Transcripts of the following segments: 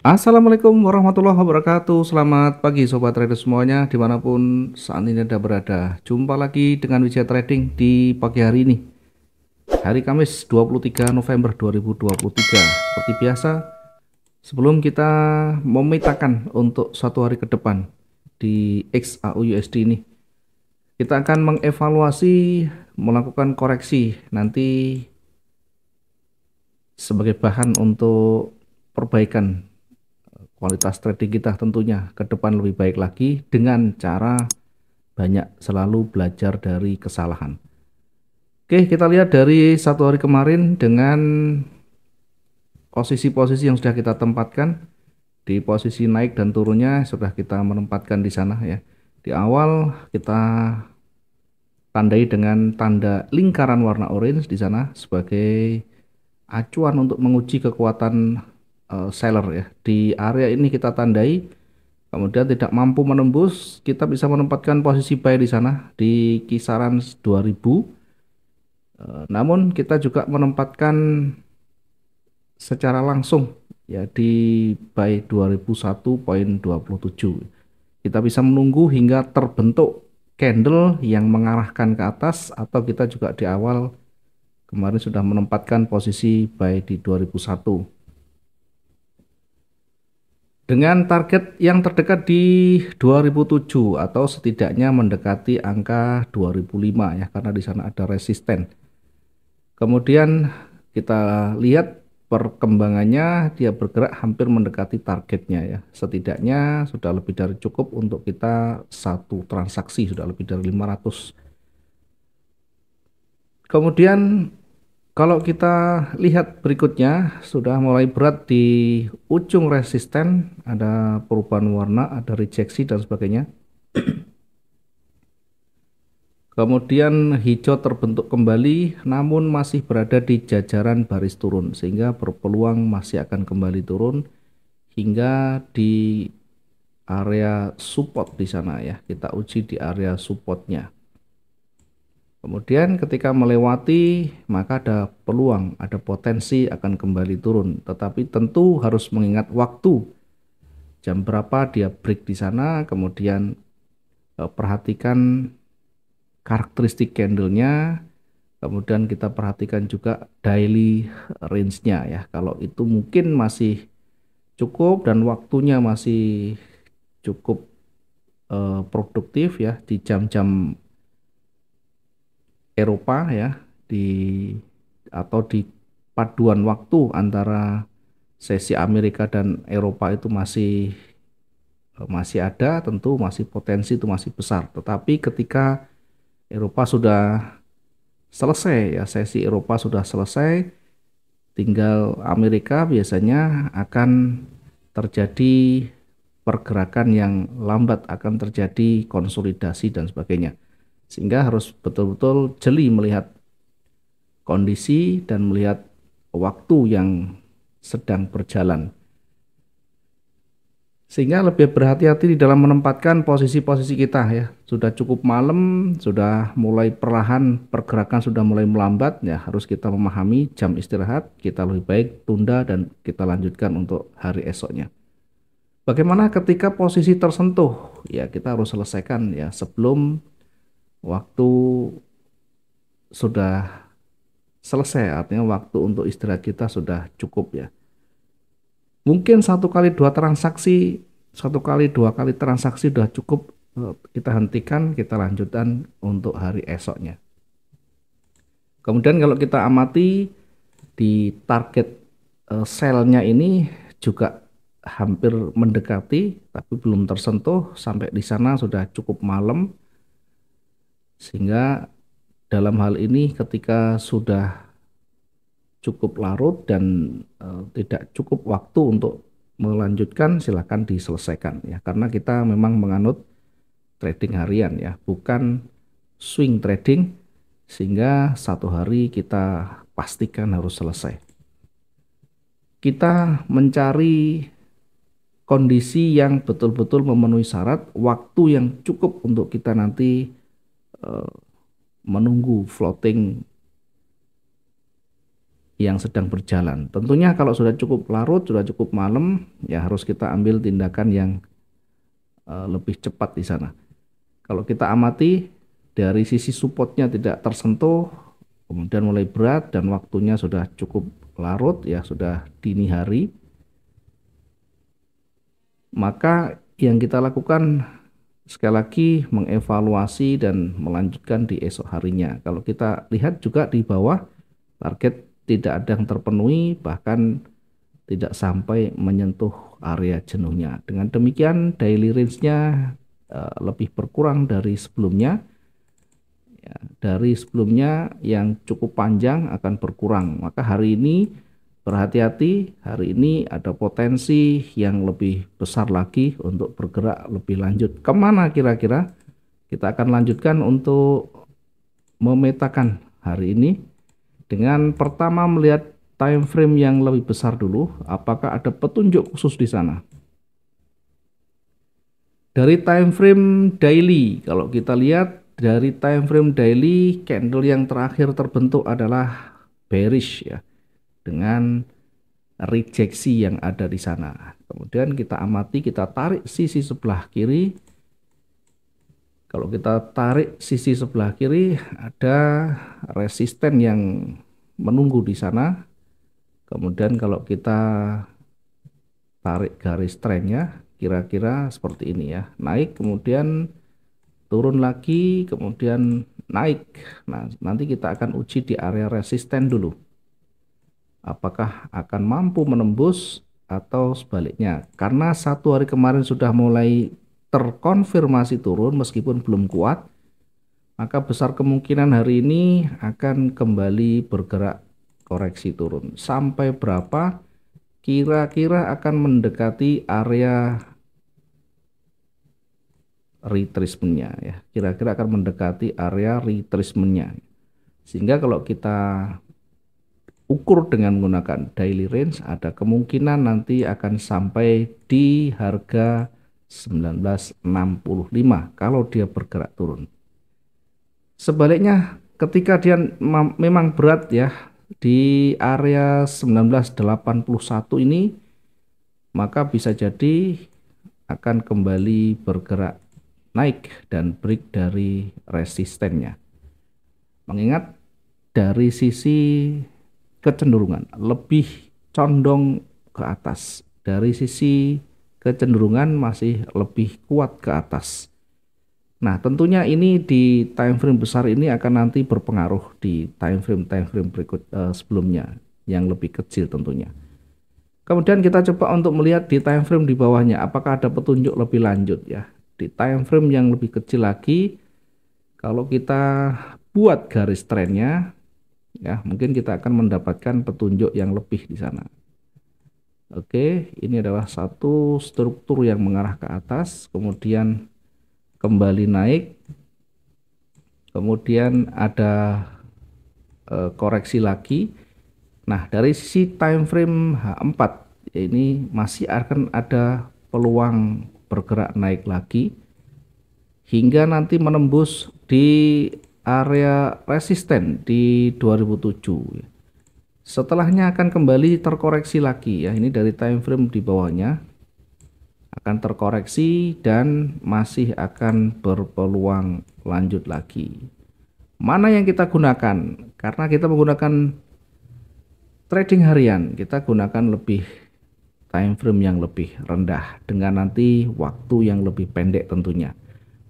Assalamualaikum warahmatullahi wabarakatuh. Selamat pagi Sobat Trader semuanya dimanapun saat ini Anda berada. Jumpa lagi dengan Wijaya Trading di pagi hari ini. Hari Kamis 23 November 2023. Seperti biasa, sebelum kita memetakan untuk satu hari ke depan di XAU USD ini, kita akan mengevaluasi, melakukan koreksi nanti sebagai bahan untuk perbaikan kualitas trading kita tentunya ke depan lebih baik lagi dengan cara banyak selalu belajar dari kesalahan. Oke, kita lihat dari satu hari kemarin dengan posisi-posisi yang sudah kita tempatkan di posisi naik dan turunnya sudah kita menempatkan di sana ya. Di awal kita tandai dengan tanda lingkaran warna orange di sana sebagai acuan untuk menguji kekuatan seller ya. Di area ini kita tandai. Kemudian tidak mampu menembus, kita bisa menempatkan posisi buy di sana di kisaran 2000. Namun kita juga menempatkan secara langsung ya di buy 2001,27. Kita bisa menunggu hingga terbentuk candle yang mengarahkan ke atas atau kita juga di awal kemarin sudah menempatkan posisi buy di 2001. Dengan target yang terdekat di 2007 atau setidaknya mendekati angka 2005 ya karena di sana ada resisten. Kemudian kita lihat perkembangannya dia bergerak hampir mendekati targetnya ya. Setidaknya sudah lebih dari cukup untuk kita satu transaksi sudah lebih dari 500. Kemudian kalau kita lihat berikutnya sudah mulai berat di ujung resisten, ada perubahan warna, ada rejeksi dan sebagainya. Kemudian hijau terbentuk kembali namun masih berada di jajaran baris turun sehingga berpeluang masih akan kembali turun hingga di area support di sana ya. Kita uji di area supportnya. Kemudian ketika melewati maka ada peluang, ada potensi akan kembali turun. Tetapi tentu harus mengingat waktu. Jam berapa dia break di sana, kemudian perhatikan karakteristik candlenya, kemudian kita perhatikan juga daily range-nya ya. Kalau itu mungkin masih cukup dan waktunya masih cukup produktif ya di jam-jam Eropa ya di atau di paduan waktu antara sesi Amerika dan Eropa itu masih ada, tentu masih potensi itu masih besar. Tetapi ketika Eropa sudah selesai ya, sesi Eropa sudah selesai, tinggal Amerika biasanya akan terjadi pergerakan yang lambat, akan terjadi konsolidasi dan sebagainya. Sehingga harus betul-betul jeli melihat kondisi dan melihat waktu yang sedang berjalan. Sehingga lebih berhati-hati di dalam menempatkan posisi-posisi kita ya. Sudah cukup malam, sudah mulai perlahan pergerakan sudah mulai melambat ya, harus kita memahami jam istirahat, kita lebih baik tunda dan kita lanjutkan untuk hari esoknya. Bagaimana ketika posisi tersentuh? Ya, kita harus selesaikan ya sebelum waktu sudah selesai, artinya waktu untuk istirahat kita sudah cukup ya. Mungkin satu kali dua kali transaksi sudah cukup, kita hentikan, kita lanjutkan untuk hari esoknya. Kemudian kalau kita amati di target sell-nya ini juga hampir mendekati tapi belum tersentuh, sampai di sana sudah cukup malam, sehingga dalam hal ini ketika sudah cukup larut dan tidak cukup waktu untuk melanjutkan, silakan diselesaikan ya, karena kita memang menganut trading harian ya, bukan swing trading, sehingga satu hari kita pastikan harus selesai. Kita mencari kondisi yang betul-betul memenuhi syarat, waktu yang cukup untuk kita nanti menunggu floating yang sedang berjalan. Tentunya kalau sudah cukup larut, sudah cukup malam, ya harus kita ambil tindakan yang lebih cepat di sana. Kalau kita amati dari sisi supportnya tidak tersentuh, kemudian mulai berat dan waktunya sudah cukup larut, ya sudah dini hari, maka yang kita lakukan sekali lagi mengevaluasi dan melanjutkan di esok harinya. Kalau kita lihat juga di bawah, target tidak ada yang terpenuhi, bahkan tidak sampai menyentuh area jenuhnya. Dengan demikian daily range-nya lebih berkurang dari sebelumnya. Ya, dari sebelumnya yang cukup panjang akan berkurang. Maka hari ini berhati-hati, hari ini ada potensi yang lebih besar lagi untuk bergerak lebih lanjut. Kemana kira-kira? Kita akan lanjutkan untuk memetakan hari ini dengan pertama melihat time frame yang lebih besar dulu. Apakah ada petunjuk khusus di sana? Dari time frame daily, kalau kita lihat dari time frame daily, candle yang terakhir terbentuk adalah bearish ya, dengan rejeksi yang ada di sana. Kemudian kita amati, kita tarik sisi sebelah kiri. Kalau kita tarik sisi sebelah kiri, ada resisten yang menunggu di sana. Kemudian kalau kita tarik garis trennya, kira-kira seperti ini ya, naik kemudian turun lagi kemudian naik. Nah, nanti kita akan uji di area resisten dulu, apakah akan mampu menembus atau sebaliknya. Karena satu hari kemarin sudah mulai terkonfirmasi turun meskipun belum kuat, maka besar kemungkinan hari ini akan kembali bergerak koreksi turun. Sampai berapa? Kira-kira akan mendekati area retracement-nya ya. Kira-kira akan mendekati area retracement-nya. Sehingga kalau kita ukur dengan menggunakan daily range, ada kemungkinan nanti akan sampai di harga 1965 kalau dia bergerak turun. Sebaliknya ketika dia memang berat ya di area 1981 ini, maka bisa jadi akan kembali bergerak naik dan break dari resistennya. Mengingat dari sisi kecenderungan lebih condong ke atas, dari sisi kecenderungan masih lebih kuat ke atas. Nah, tentunya ini di time frame besar ini akan nanti berpengaruh di time frame berikut sebelumnya yang lebih kecil tentunya. Kemudian kita coba untuk melihat di time frame di bawahnya, apakah ada petunjuk lebih lanjut ya. Di time frame yang lebih kecil lagi, kalau kita buat garis trennya, ya mungkin kita akan mendapatkan petunjuk yang lebih di sana. Oke, ini adalah satu struktur yang mengarah ke atas, kemudian kembali naik, kemudian ada koreksi lagi. Nah, dari sisi time frame H4 ini masih akan ada peluang bergerak naik lagi hingga nanti menembus di area resisten di 2007. Setelahnya akan kembali terkoreksi lagi ya. Ini dari time frame di bawahnya akan terkoreksi dan masih akan berpeluang lanjut lagi. Mana yang kita gunakan? Karena kita menggunakan trading harian, kita gunakan lebih time frame yang lebih rendah dengan nanti waktu yang lebih pendek tentunya.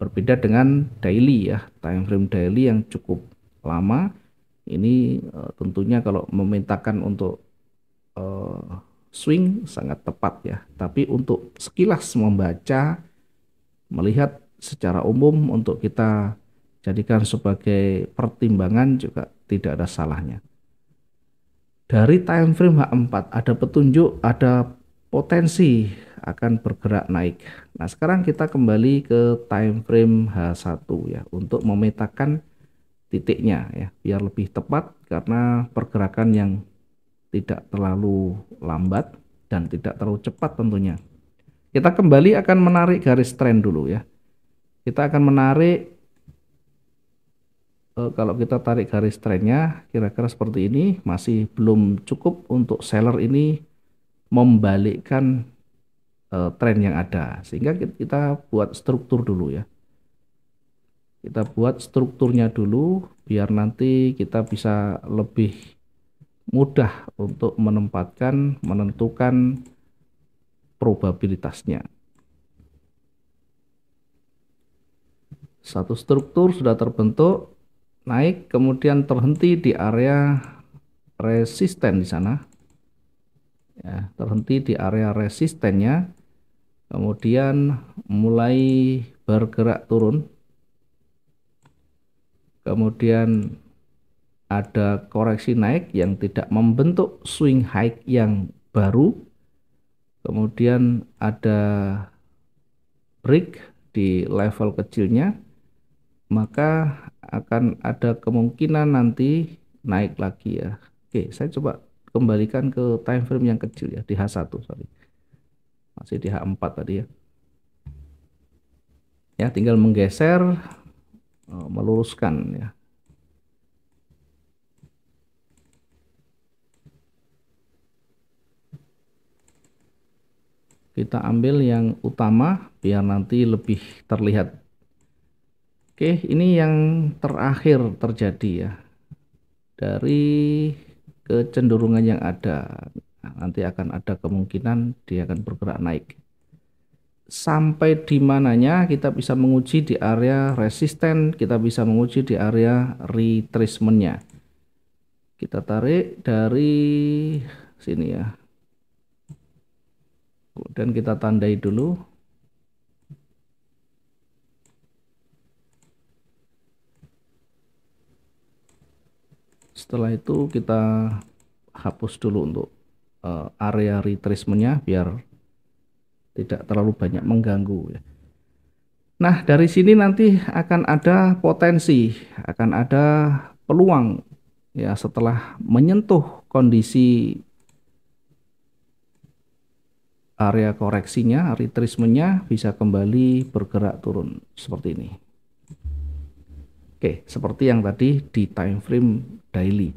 Berbeda dengan daily ya, time frame daily yang cukup lama. Ini tentunya kalau memetakan untuk swing sangat tepat ya. Tapi untuk sekilas membaca, melihat secara umum untuk kita jadikan sebagai pertimbangan juga tidak ada salahnya. Dari time frame H4 ada petunjuk, ada potensi akan bergerak naik. Nah, sekarang kita kembali ke time frame H1 ya untuk memetakan titiknya ya, biar lebih tepat karena pergerakan yang tidak terlalu lambat dan tidak terlalu cepat tentunya. Kita kembali akan menarik garis tren dulu ya. Kita akan menarik kalau kita tarik garis trennya kira-kira seperti ini, masih belum cukup untuk seller ini membalikkan tren yang ada, sehingga kita buat struktur dulu ya. Kita buat strukturnya dulu biar nanti kita bisa lebih mudah untuk menentukan probabilitasnya. Satu struktur sudah terbentuk, naik kemudian terhenti di area resisten di sana. Ya, terhenti di area resistennya, kemudian mulai bergerak turun. Kemudian ada koreksi naik yang tidak membentuk swing high yang baru. Kemudian ada break di level kecilnya, maka akan ada kemungkinan nanti naik lagi ya. Oke, saya coba kembalikan ke time frame yang kecil ya, di H1, sorry. Masih di H4 tadi ya. Ya, tinggal menggeser, meluruskan ya. Kita ambil yang utama biar nanti lebih terlihat. Oke, ini yang terakhir terjadi ya. Dari kecenderungan yang ada, nanti akan ada kemungkinan dia akan bergerak naik. Sampai di mananya kita bisa menguji di area resisten, kita bisa menguji di area retracementnya. Kita tarik dari sini ya. Kemudian kita tandai dulu. Setelah itu kita hapus dulu untuk area retracementnya biar tidak terlalu banyak mengganggu ya. Nah, dari sini nanti akan ada potensi, akan ada peluang ya setelah menyentuh kondisi area koreksinya, retracementnya bisa kembali bergerak turun seperti ini. Oke, seperti yang tadi di time frame daily.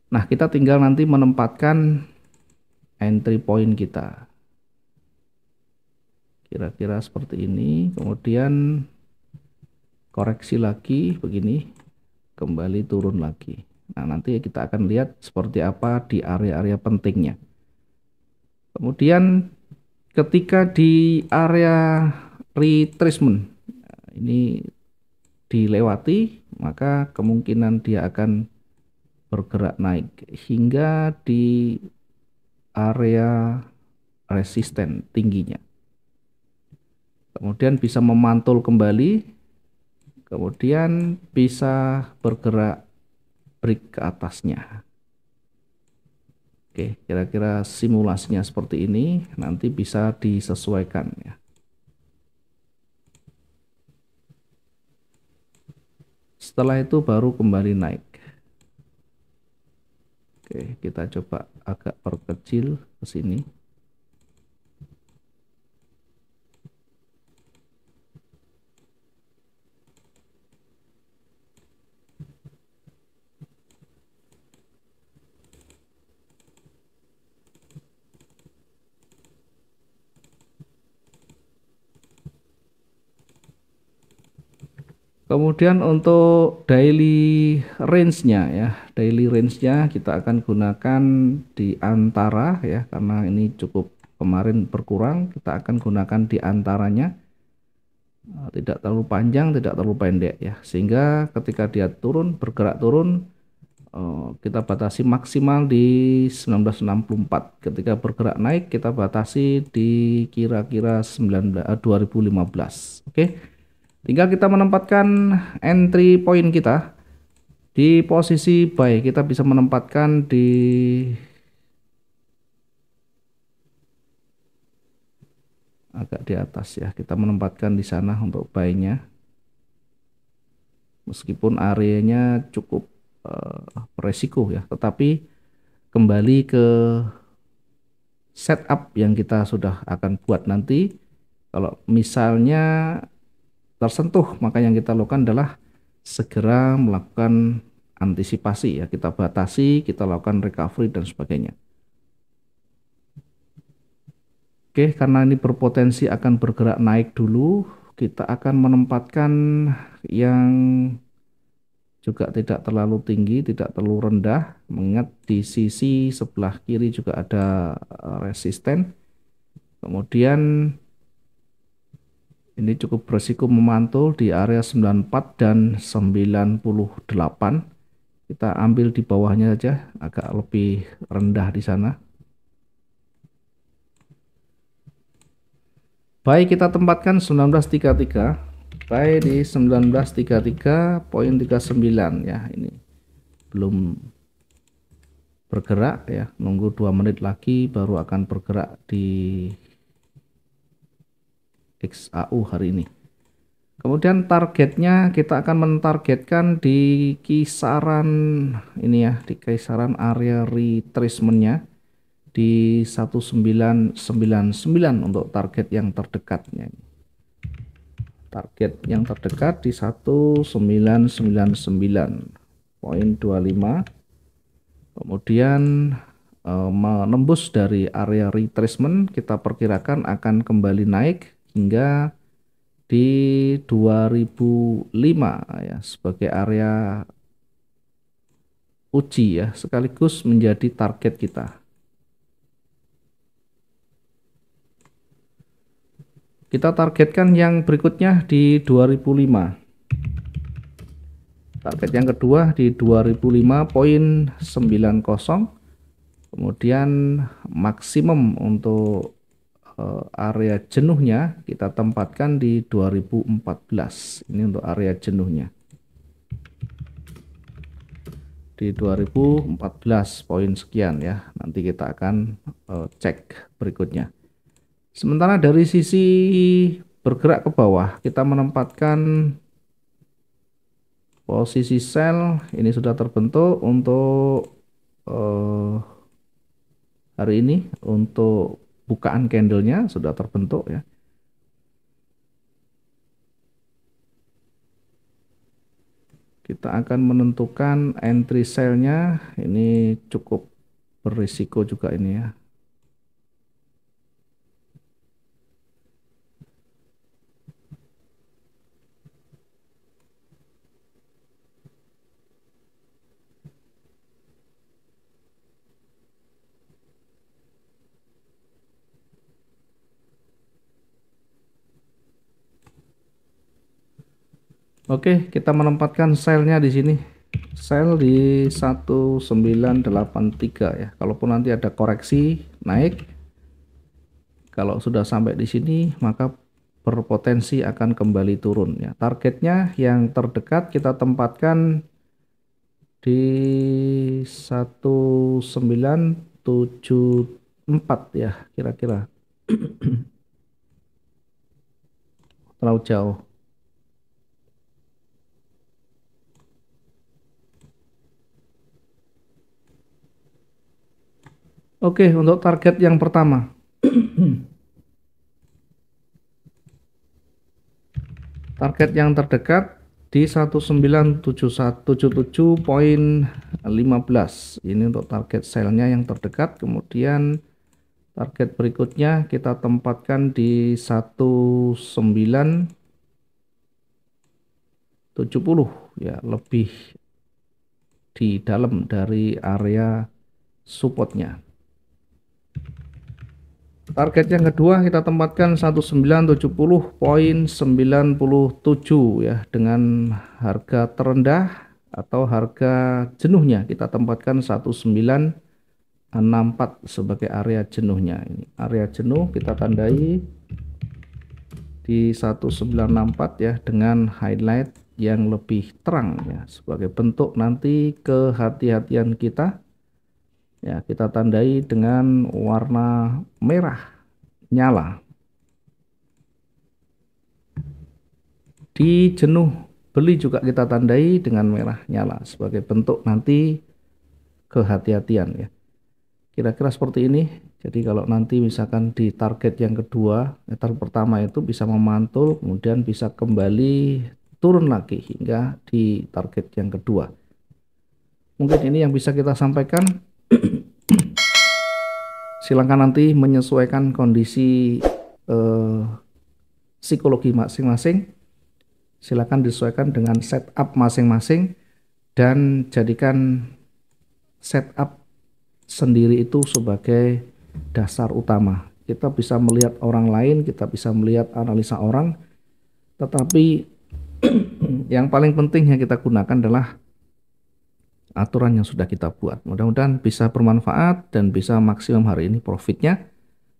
Nah, kita tinggal nanti menempatkan entry point kita. Kira-kira seperti ini, kemudian koreksi lagi begini, kembali turun lagi. Nah, nanti kita akan lihat seperti apa di area-area pentingnya. Kemudian ketika di area retracement ini dilewati, maka kemungkinan dia akan bergerak naik hingga di area resisten tingginya. Kemudian bisa memantul kembali, kemudian bisa bergerak break ke atasnya. Oke, kira-kira simulasinya seperti ini, nanti bisa disesuaikan ya. Setelah itu baru kembali naik. Oke, kita coba agak perkecil ke sini. Kemudian untuk daily range-nya ya, daily range-nya kita akan gunakan di antara ya, karena ini cukup kemarin berkurang, kita akan gunakan di antaranya, tidak terlalu panjang, tidak terlalu pendek ya, sehingga ketika dia turun, bergerak turun, kita batasi maksimal di 1964. Ketika bergerak naik kita batasi di kira-kira 2015. Oke. Tinggal kita menempatkan entry point kita di posisi buy. Kita bisa menempatkan di agak di atas ya. Kita menempatkan di sana untuk buy-nya. Meskipun areanya cukup beresiko ya, tetapi kembali ke setup yang kita sudah akan buat nanti. Kalau misalnya tersentuh, maka yang kita lakukan adalah segera melakukan antisipasi ya, kita batasi, kita lakukan recovery dan sebagainya. Oke, karena ini berpotensi akan bergerak naik dulu, kita akan menempatkan yang juga tidak terlalu tinggi, tidak terlalu rendah, mengingat di sisi sebelah kiri juga ada resisten. Kemudian ini cukup berisiko memantul di area 94 dan 98. Kita ambil di bawahnya saja, agak lebih rendah di sana. Baik, kita tempatkan 1933. Baik, di 1933.39 ya, ini belum bergerak ya, nunggu 2 menit lagi baru akan bergerak di XAU hari ini. Kemudian targetnya kita akan mentargetkan di kisaran ini ya, di kisaran area retracementnya di 1999 untuk target yang terdekatnya. Target yang terdekat di 1999.25. Kemudian menembus dari area retracement, kita perkirakan akan kembali naik hingga di 2005 ya, sebagai area uji ya, sekaligus menjadi target kita. Kita targetkan yang berikutnya di 2005. Target yang kedua di 2005.90. Kemudian maksimum untuk area jenuhnya kita tempatkan di 2014. Ini untuk area jenuhnya. Di 2014 poin sekian ya. Nanti kita akan cek berikutnya. Sementara dari sisi bergerak ke bawah, kita menempatkan posisi sell ini sudah terbentuk untuk hari ini. Untuk bukaan candlenya sudah terbentuk ya. Kita akan menentukan entry sell-nya, ini cukup berisiko juga ini ya. Oke, kita menempatkan sell-nya di sini. Sell di 1983 ya. Kalaupun nanti ada koreksi naik, kalau sudah sampai di sini maka berpotensi akan kembali turun ya. Targetnya yang terdekat kita tempatkan di 1974 ya, kira-kira. Terlalu jauh. Oke, untuk target yang pertama. Target yang terdekat di 1977.15. Ini untuk target sell-nya yang terdekat. Kemudian target berikutnya kita tempatkan di 1970 ya, lebih di dalam dari area supportnya. Target yang kedua kita tempatkan 1970.97 ya, dengan harga terendah atau harga jenuhnya kita tempatkan 1964 sebagai area jenuhnya. Ini area jenuh kita tandai di 1964 ya, dengan highlight yang lebih terang ya, sebagai bentuk nanti kehati-hatian kita. Ya, kita tandai dengan warna merah nyala. Di jenuh beli juga kita tandai dengan merah nyala sebagai bentuk nanti kehati-hatian ya. Kira-kira seperti ini. Jadi kalau nanti misalkan di target yang kedua, target pertama itu bisa memantul, kemudian bisa kembali turun lagi hingga di target yang kedua. Mungkin ini yang bisa kita sampaikan. Silakan nanti menyesuaikan kondisi psikologi masing-masing. Silakan disesuaikan dengan setup masing-masing dan jadikan setup sendiri itu sebagai dasar utama. Kita bisa melihat orang lain, kita bisa melihat analisa orang, tetapi yang paling penting yang kita gunakan adalah aturan yang sudah kita buat. Mudah-mudahan bisa bermanfaat dan bisa maksimum hari ini profitnya.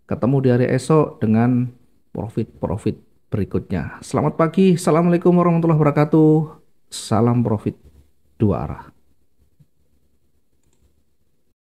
Ketemu di hari esok dengan profit-profit berikutnya. Selamat pagi. Assalamualaikum warahmatullahi wabarakatuh. Salam profit dua arah.